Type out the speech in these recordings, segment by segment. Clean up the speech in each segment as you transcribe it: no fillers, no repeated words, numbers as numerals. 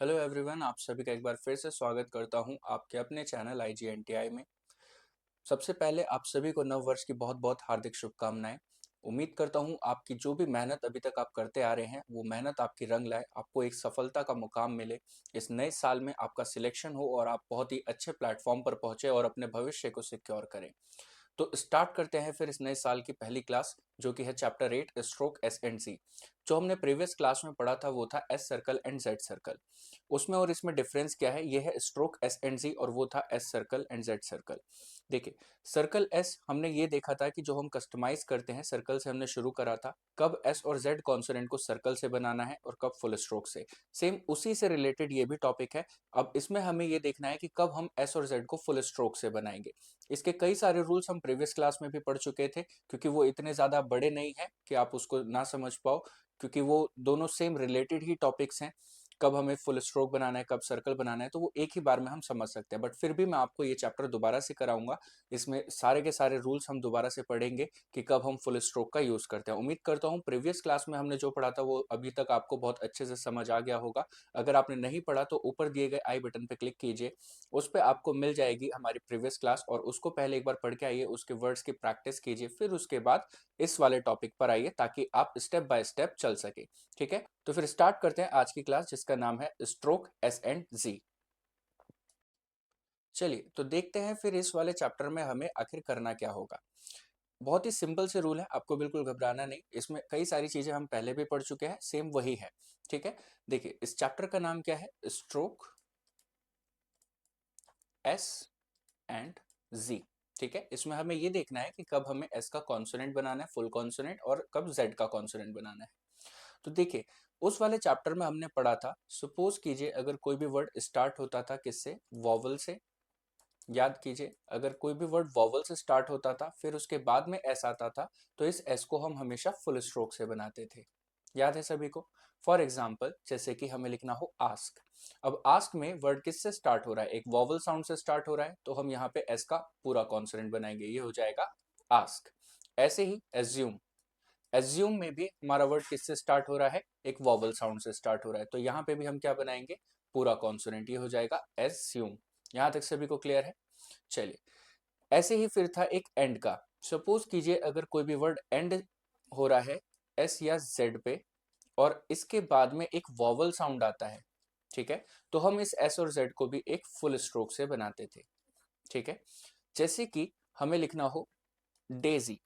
Hello everyone, आप सभी का एक बार फिर से स्वागत करता हूं आपके अपने चैनल IGNTI में। सबसे पहले आप सभी को नव वर्ष की बहुत बहुत हार्दिक शुभकामनाएं। उम्मीद करता हूं आपकी जो भी मेहनत अभी तक आप करते आ रहे हैं वो मेहनत आपकी रंग लाए, आपको एक सफलता का मुकाम मिले, इस नए साल में आपका सिलेक्शन हो और आप बहुत ही अच्छे प्लेटफॉर्म पर पहुंचे और अपने भविष्य को सिक्योर करें। तो स्टार्ट करते हैं फिर इस नए साल की पहली क्लास, जो कि है चैप्टर 8 स्ट्रोक एस एंड जी। जो हमने प्रीवियस क्लास में पढ़ा था वो था S circle and Z circle. उसमें और इसमें डिफरेंस क्या है, ये है स्ट्रोक एस एंड जी और वो था S circle and Z circle. देखिए, सर्कल एस हमने ये देखा था कि जो हम कस्टमाइज करते हैं सर्कल से हमने शुरू करा था, कब एस और जेड कॉन्सोनेंट को सर्कल से बनाना है और कब फुल स्ट्रोक से। सेम उसी से रिलेटेड ये भी टॉपिक है। अब इसमें हमें ये देखना है कि कब हम एस और जेड को फुल स्ट्रोक से बनाएंगे। इसके कई सारे रूल्स हम प्रीवियस क्लास में भी पढ़ चुके थे, क्योंकि वो इतने ज़्यादा बड़े नहीं हैं कि आप उसको ना समझ पाओ, क्योंकि वो दोनों सेम रिलेटेड ही टॉपिक्स हैं। कब हमें फुल स्ट्रोक बनाना है, कब सर्कल बनाना है, तो वो एक ही बार में हम समझ सकते हैं। बट फिर भी मैं आपको ये चैप्टर दोबारा से कराऊंगा। इसमें सारे के सारे रूल्स हम दोबारा से पढ़ेंगे कि कब हम फुल स्ट्रोक का यूज़ करते हैं। उम्मीद करता हूँ प्रीवियस क्लास में हमने जो पढ़ा था वो अभी तक आपको बहुत अच्छे से समझ आ गया होगा। अगर आपने नहीं पढ़ा तो ऊपर दिए गए आई बटन पर क्लिक कीजिए, उस पर आपको मिल जाएगी हमारी प्रीवियस क्लास, और उसको पहले एक बार पढ़ के आइए, उसके वर्ड्स की प्रैक्टिस कीजिए, फिर उसके बाद इस वाले टॉपिक पर आइए ताकि आप स्टेप बाय स्टेप चल सके। ठीक है, तो फिर स्टार्ट करते हैं आज की क्लास, जिसका नाम है स्ट्रोक एस एंड जी। चलिए तो देखते हैं फिर इस वाले चैप्टर में हमें आखिर करना क्या होगा। बहुत ही सिंपल से रूल है, आपको बिल्कुल घबराना नहीं। इसमें कई सारी चीजें हम पहले भी पढ़ चुके हैं, सेम वही है। ठीक है, देखिए इस चैप्टर का नाम क्या है, स्ट्रोक एस एंड जी। ठीक है, इसमें हमें ये देखना है कि कब हमें एस का कॉन्सोनेंट बनाना है फुल कॉन्सोनेंट, और कब जेड का कॉन्सोनेंट बनाना है। तो देखिए, उस वाले चैप्टर में हमने पढ़ा था, सपोज कीजिए अगर कोई भी वर्ड स्टार्ट होता था किससे, वॉवल से। याद कीजिए, अगर कोई भी वर्ड वॉवल से स्टार्ट होता था फिर उसके बाद में एस आता था, तो इस एस को हम हमेशा फुल स्ट्रोक से बनाते थे। याद है सभी को? फॉर एग्जाम्पल, जैसे कि हमें लिखना हो आस्क। अब आस्क में वर्ड किससे स्टार्ट हो रहा है, एक वॉवल साउंड से स्टार्ट हो रहा है, तो हम यहाँ पे एस का पूरा कॉन्सोनेंट बनाएंगे, ये हो जाएगा आस्क। ऐसे ही एज्यूम, एज्यूम में भी हमारा वर्ड किससे स्टार्ट हो रहा है, एक वॉवल साउंड से स्टार्ट हो रहा है, तो यहाँ पे भी हम क्या बनाएंगे, पूरा कॉन्सोनेंट, ये हो जाएगा एज्यूम। यहाँ तक सभी को क्लियर है? चलिए, ऐसे ही फिर था एक एंड का। सपोज कीजिए अगर कोई भी वर्ड एंड हो रहा है एस या जेड पे, और इसके बाद में एक वॉवल साउंड आता है, ठीक है, तो हम इस एस और जेड को भी एक फुल स्ट्रोक से बनाते थे। ठीक है, जैसे कि हमें लिखना हो डेजी।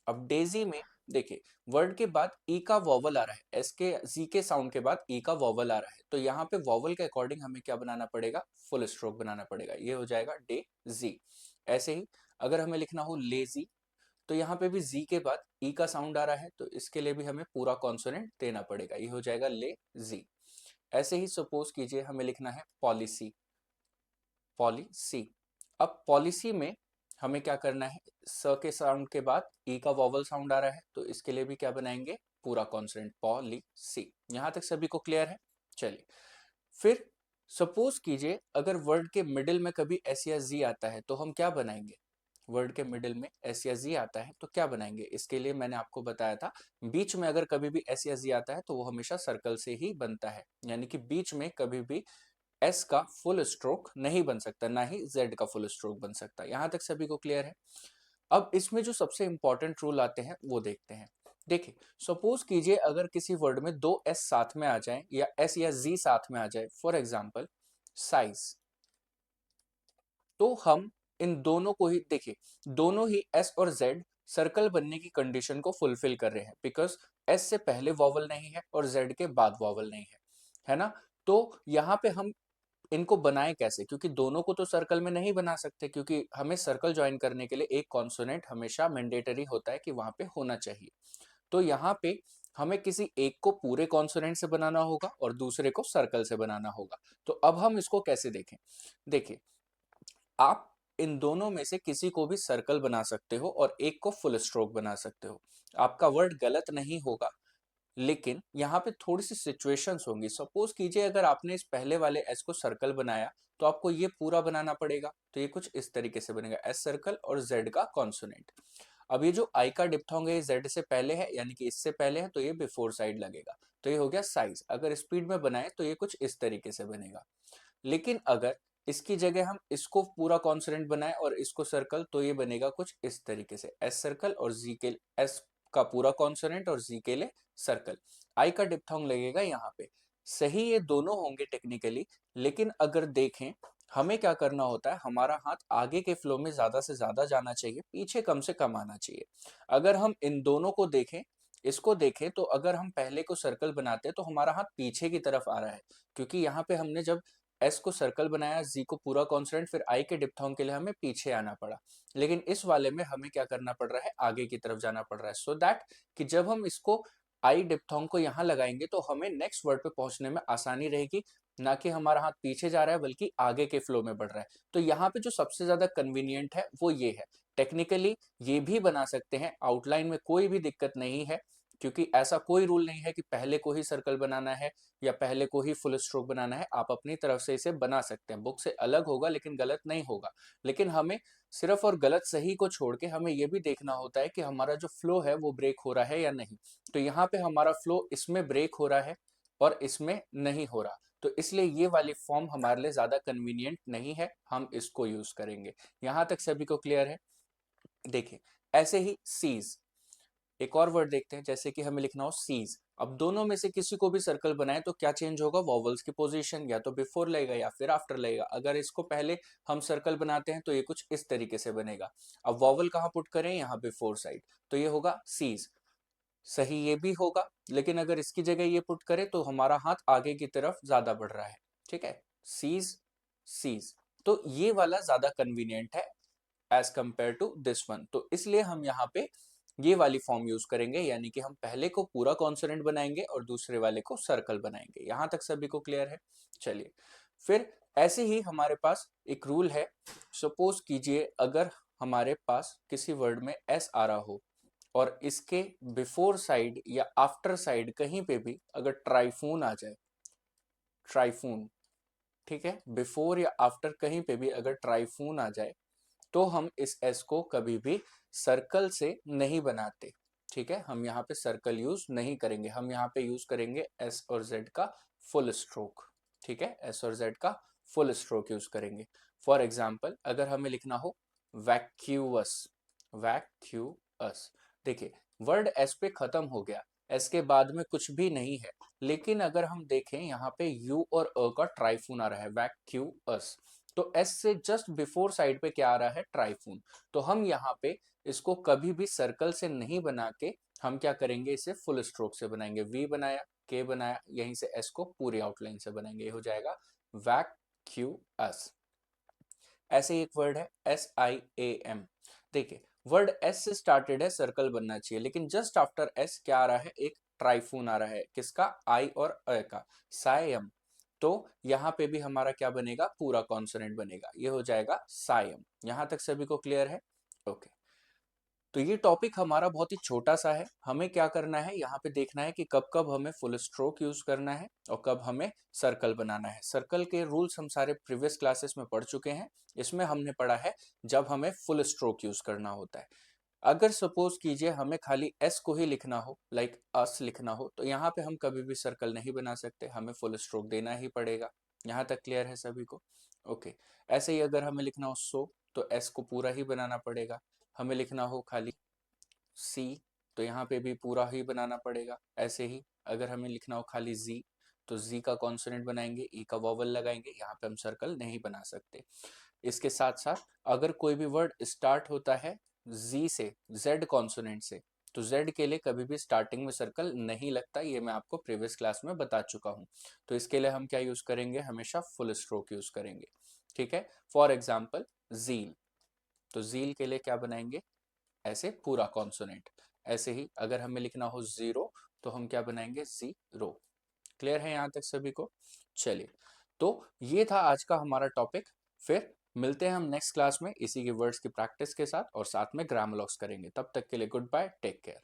अब डेजी में देखिए, वर्ड के बाद ई का वॉवल आ रहा है, एस के जी के साउंड के बाद ई का वॉवल आ रहा है, तो यहाँ पे वॉवल के अकॉर्डिंग हमें क्या बनाना पड़ेगा, फुल स्ट्रोक बनाना पड़ेगा, ये हो जाएगा डे जी। ऐसे ही अगर हमें लिखना हो लेजी, तो यहाँ पे भी जी के बाद ई का साउंड आ रहा है, तो इसके लिए भी हमें पूरा कॉन्सोनेंट देना पड़ेगा, ये हो जाएगा ले जी। ऐसे ही सपोज कीजिए हमें लिखना है पॉलिसी, पॉलिसी। अब पॉलिसी में हमें क्या करना है, स के साउंड के बाद ई का वॉवल साउंड आ रहा है, तो इसके लिए भी क्या बनाएंगे, पूरा कॉन्सोनेंट पॉलिसी। यहां तक सभी को क्लियर है? चलिए, फिर सपोज कीजिए अगर वर्ड के मिडिल में कभी एस या जी आता है, तो हम क्या बनाएंगे, वर्ड के मिडिल में एस या जी आता है तो क्या बनाएंगे, इसके लिए मैंने आपको बताया था, बीच में अगर कभी भी एस या जी आता है तो वो हमेशा सर्कल से ही बनता है, यानी कि बीच में कभी भी एस का फुल स्ट्रोक नहीं बन सकता, ना ही जेड का फुल स्ट्रोक बन सकता। यहां तक सभी को क्लियर है? अब इसमें जो सबसे इंपॉर्टेंट रूल आते हैं वो देखते हैं। देखिए, सपोज कीजिए अगर किसी वर्ड में दो एस साथ में आ जाए या एस या जी साथ में आ जाए, फॉर एग्जाम्पल साइज, तो हम इन दोनों को ही देखिए, दोनों ही एस और जेड सर्कल बनने की कंडीशन को फुलफिल कर रहे हैं, बिकॉज एस से पहले वॉवल नहीं है और जेड के बाद वॉवल नहीं है ना? तो यहाँ पे हम इनको बनाएं कैसे, क्योंकि दोनों को तो सर्कल में नहीं बना सकते, क्योंकि हमें सर्कल ज्वाइन करने के लिए एक कॉन्सोनेंट हमेशा मैंडेटरी होता है कि वहां पे होना चाहिए। तो यहाँ पे हमें किसी एक को पूरे कॉन्सोनेंट से बनाना होगा और दूसरे को सर्कल से बनाना होगा। तो अब हम इसको कैसे देखें, देखिए, आप इन दोनों में से किसी को भी सर्कल बना सकते हो और एक को फुल स्ट्रोक बना सकते हो, आपका वर्ड गलत नहीं होगा। लेकिन यहाँ पे थोड़ी सी सिचुएशंस होंगी। सपोज कीजिए अगर आपने इस पहले वाले एस को सर्कल बनाया, तो आपको ये पूरा बनाना पड़ेगा, तो ये कुछ इस तरीके से बनेगा, एस सर्कल और जेड का कॉन्सोनेंट। अब ये जो आई का डिप्थोंग है, जेड से पहले है, यानी कि इससे पहले है, तो ये बिफोर साइड लगेगा, तो ये हो गया साइज। अगर स्पीड में बनाए तो ये कुछ इस तरीके से बनेगा। लेकिन अगर इसकी जगह हम इसको पूरा कॉन्सोनेंट बनाए और इसको सर्कल, तो ये बनेगा कुछ इस तरीके से, एस सर्कल और जी के एस का पूरा कॉन्सोनेंट और जी के लिए सर्कल। आई का डिप्थोंग लगेगा यहाँ पे। सही ये दोनों होंगे टेक्निकली, लेकिन अगर देखें हमें क्या करना होता है, हमारा हाथ आगे के फ्लो में ज्यादा से ज्यादा जाना चाहिए, पीछे कम से कम आना चाहिए। अगर हम इन दोनों को देखें, इसको देखें, तो अगर हम पहले को सर्कल बनाते हैं तो हमारा हाथ पीछे की तरफ आ रहा है, क्योंकि यहाँ पे हमने जब एस को सर्कल बनाया, जी को पूरा कॉन्सोनेंट, फिर आई के डिप्थोंग के लिए हमें पीछे आना पड़ा। लेकिन इस वाले में हमें क्या करना पड़ रहा है, आगे की तरफ जाना पड़ रहा है, सो दैट कि जब हम इसको आई डिप्थोंग को यहाँ लगाएंगे तो हमें नेक्स्ट वर्ड पे पहुंचने में आसानी रहेगी, ना कि हमारा हाथ पीछे जा रहा है बल्कि आगे के फ्लो में बढ़ रहा है। तो यहाँ पे जो सबसे ज्यादा कन्वीनियंट है वो ये है। टेक्निकली ये भी बना सकते हैं, आउटलाइन में कोई भी दिक्कत नहीं है, क्योंकि ऐसा कोई रूल नहीं है कि पहले को ही सर्कल बनाना है या पहले को ही फुल स्ट्रोक बनाना है। आप अपनी तरफ से इसे बना सकते हैं, बुक से अलग होगा लेकिन गलत नहीं होगा। लेकिन हमें सिर्फ और गलत सही को छोड़ के हमें यह भी देखना होता है कि हमारा जो फ्लो है वो ब्रेक हो रहा है या नहीं। तो यहाँ पे हमारा फ्लो इसमें ब्रेक हो रहा है और इसमें नहीं हो रहा, तो इसलिए ये वाली फॉर्म हमारे लिए ज्यादा कन्वीनियंट नहीं है, हम इसको यूज करेंगे। यहां तक सभी को क्लियर है? देखिए, ऐसे ही सीज, एक और वर्ड देखते हैं, जैसे कि हमें लिखना हो सीज। अब दोनों में से किसी को भी सर्कल बनाए तो क्या चेंज होगा, वॉवल्स की पोजीशन, या तो बिफोर लगेगा या फिर आफ्टर लगेगा। अगर इसको पहले हम सर्कल बनाते हैं तो ये कुछ इस तरीके से बनेगा। अब वॉवल कहाँ पुट करें, यहाँ बिफोर साइड, तो ये होगा सीज। सही ये भी होगा, लेकिन अगर इसकी जगह ये पुट करें तो हमारा हाथ आगे की तरफ ज्यादा बढ़ रहा है। ठीक है, सीज सीज, तो ये वाला ज्यादा कन्वीनियंट है as compared to this one. तो इसलिए हम यहाँ पे ये वाली फॉर्म यूज करेंगे, यानी कि हम पहले को पूरा कॉन्सोनेंट बनाएंगे और दूसरे वाले को सर्कल बनाएंगे। यहां तक सभी को क्लियर है? चलिए, फिर ऐसे ही हमारे पास एक रूल है। सपोज कीजिए अगर हमारे पास किसी वर्ड में एस आ रहा हो और इसके बिफोर साइड या आफ्टर साइड कहीं पे भी अगर ट्राइफून आ जाए, ट्राइफून, ठीक है, बिफोर या आफ्टर कहीं पे भी अगर ट्राइफून आ जाए, तो हम इस एस को कभी भी सर्कल से नहीं बनाते। ठीक है, हम यहाँ पे सर्कल यूज नहीं करेंगे, हम यहाँ पे यूज करेंगे एस और जेड का फुल स्ट्रोक। ठीक है, एस और जेड का फुल स्ट्रोक यूज करेंगे। फॉर एग्जाम्पल, अगर हमें लिखना हो वैक्यूअस, वैक्यूअस, देखिए वर्ड एस पे खत्म हो गया, एस के बाद में कुछ भी नहीं है, लेकिन अगर हम देखें यहाँ पे यू और अ का ट्राइफून आ रहा है, वैक्यूअस, तो एस से जस्ट बिफोर साइड पे क्या आ रहा है, ट्राइफून। तो हम यहाँ पे इसको कभी भी सर्कल से नहीं बना के हम क्या करेंगे, इसे फुल स्ट्रोक से बनाएंगे। वी बनाया, के बनाया, यहीं से एस को पूरी आउटलाइन से बनाएंगे, ये हो जाएगा वैक्यूअस। ऐसे ही एक वर्ड है SIAM। देखिए, वर्ड एस से स्टार्टेड है, सर्कल बनना चाहिए, लेकिन जस्ट आफ्टर एस क्या आ रहा है, एक ट्राइफून आ रहा है, किसका, आई और अ का, सायम। तो यहाँ पे भी हमारा क्या बनेगा, पूरा कॉन्सोनेंट बनेगा, ये हो जाएगा सायम। यहां तक सभी को क्लियर है? ओके। तो ये टॉपिक हमारा बहुत ही छोटा सा है। हमें क्या करना है, यहाँ पे देखना है कि कब कब हमें फुल स्ट्रोक यूज करना है और कब हमें सर्कल बनाना है। सर्कल के रूल्स हम सारे प्रीवियस क्लासेस में पढ़ चुके हैं। इसमें हमने पढ़ा है जब हमें फुल स्ट्रोक यूज करना होता है। अगर सपोज कीजिए हमें खाली एस को ही लिखना हो, लाइक अस लिखना हो, तो यहाँ पे हम कभी भी सर्कल नहीं बना सकते, हमें फुल स्ट्रोक देना ही पड़ेगा। यहाँ तक क्लियर है सभी को? ओके। ऐसे ही अगर हमें लिखना हो सो, तो एस को पूरा ही बनाना पड़ेगा। हमें लिखना हो खाली सी, तो यहाँ पे भी पूरा ही बनाना पड़ेगा। ऐसे ही अगर हमें लिखना हो खाली जी, तो जी का कॉन्सोनेंट बनाएंगे, ई का वॉवल लगाएंगे, यहाँ पे हम सर्कल नहीं बना सकते। इसके साथ साथ अगर कोई भी वर्ड स्टार्ट होता है जी से, जेड कॉन्सोनेंट से, तो जेड के लिए कभी भी स्टार्टिंग में सर्कल नहीं लगता, ये मैं आपको प्रीवियस क्लास में बता चुका हूँ। तो इसके लिए हम क्या यूज करेंगे, हमेशा फुल स्ट्रोक यूज करेंगे। ठीक है, फॉर एग्जाम्पल जील, तो जील के लिए क्या बनाएंगे, ऐसे पूरा कॉन्सोनेंट। ऐसे ही अगर हमें लिखना हो जीरो, तो हम क्या बनाएंगे, जीरो। क्लियर है यहाँ तक सभी को? चलिए, तो ये था आज का हमारा टॉपिक। फिर मिलते हैं हम नेक्स्ट क्लास में इसी के वर्ड्स की प्रैक्टिस के साथ, और साथ में ग्रामर लॉक्स करेंगे। तब तक के लिए गुड बाय, टेक केयर।